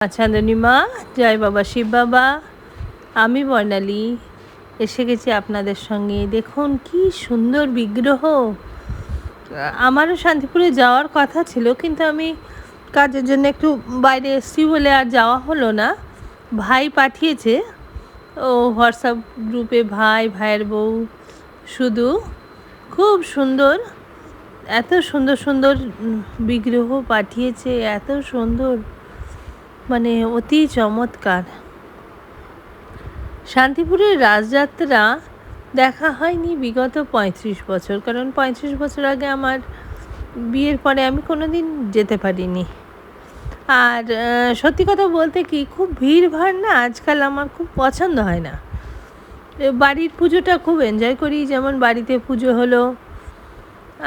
চাঁদনী মা, জয় বাবা শিব বাবা। আমি বর্ণালী এসে গেছি আপনাদের সঙ্গে। দেখুন কি সুন্দর বিগ্রহ। আমারও শান্তিপুরে যাওয়ার কথা ছিল, কিন্তু আমি কাজের জন্য একটু বাইরে এসেছি বলে আর যাওয়া হলো না। ভাই পাঠিয়েছে, ও হোয়াটসঅ্যাপ গ্রুপে ভাইয়ের বউ শুধু খুব সুন্দর, এত সুন্দর সুন্দর বিগ্রহ পাঠিয়েছে, এত সুন্দর, মানে অতি চমৎকার। শান্তিপুরের রাজযাত্রা দেখা হয়নি বিগত 35 বছর, কারণ 35 বছর আগে আমার বিয়ের পরে আমি কোনো দিন যেতে পারিনি। আর সত্যি কথা বলতে কি, খুব ভিড়ভাড় না আজকাল আমার খুব পছন্দ হয় না। বাড়ির পুজোটা খুব এনজয় করি, যেমন বাড়িতে পুজো হলো,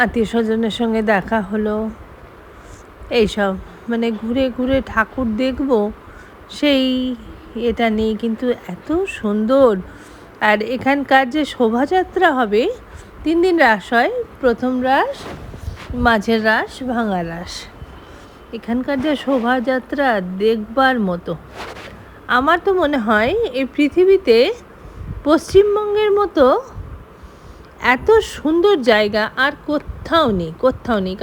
আত্মীয় স্বজনের সঙ্গে দেখা হলো, এইসব মানে ঘুরে ঘুরে ঠাকুর দেখব সেই এটা নেই। কিন্তু এত সুন্দর। আর এখানকার যে শোভাযাত্রা হবে, 3 দিন রাস হয়, প্রথম রাস, মাঝের রাস, ভাঙা রাস। এখানকার যে শোভাযাত্রা দেখবার মতো। আমার তো মনে হয় এই পৃথিবীতে পশ্চিমবঙ্গের মতো এত সুন্দর জায়গা আর কোথাও নেই।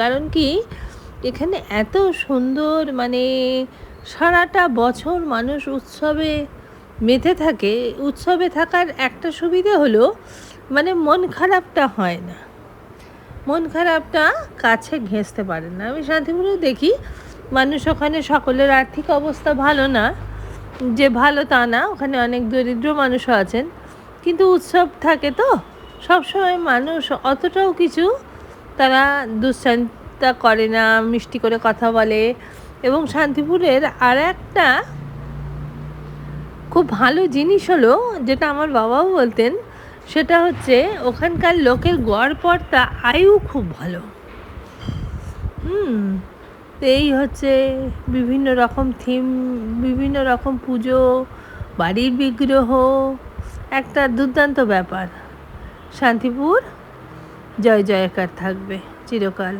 কারণ কি, এখানে এত সুন্দর, মানে সারাটা বছর মানুষ উৎসবে মেতে থাকে। উৎসবে থাকার একটা সুবিধে হলো, মানে মন খারাপটা হয় না, মন খারাপটা কাছে ঘেঁষতে পারে না। আমি শান্তিপুরে দেখি মানুষ, ওখানে সকলের আর্থিক অবস্থা ভালো না, যে ভালো তা না, ওখানে অনেক দরিদ্র মানুষও আছেন, কিন্তু উৎসব থাকে তো সবসময় মানুষ অতটাও কিছু তারা দুশ্চিন্তা করে না, মিষ্টি করে কথা বলে। এবং শান্তিপুরের আর একটা খুব ভালো জিনিস হলো, যেটা আমার বাবাও বলতেন, সেটা হচ্ছে ওখানকার লোকের গড়পড়তা আয়ু খুব ভালো। এই হচ্ছে বিভিন্ন রকম থিম, বিভিন্ন রকম পুজো, বাড়ির বিগ্রহ, একটা দুর্দান্ত ব্যাপার। শান্তিপুর জয় জয়কার থাকবে চিরকাল।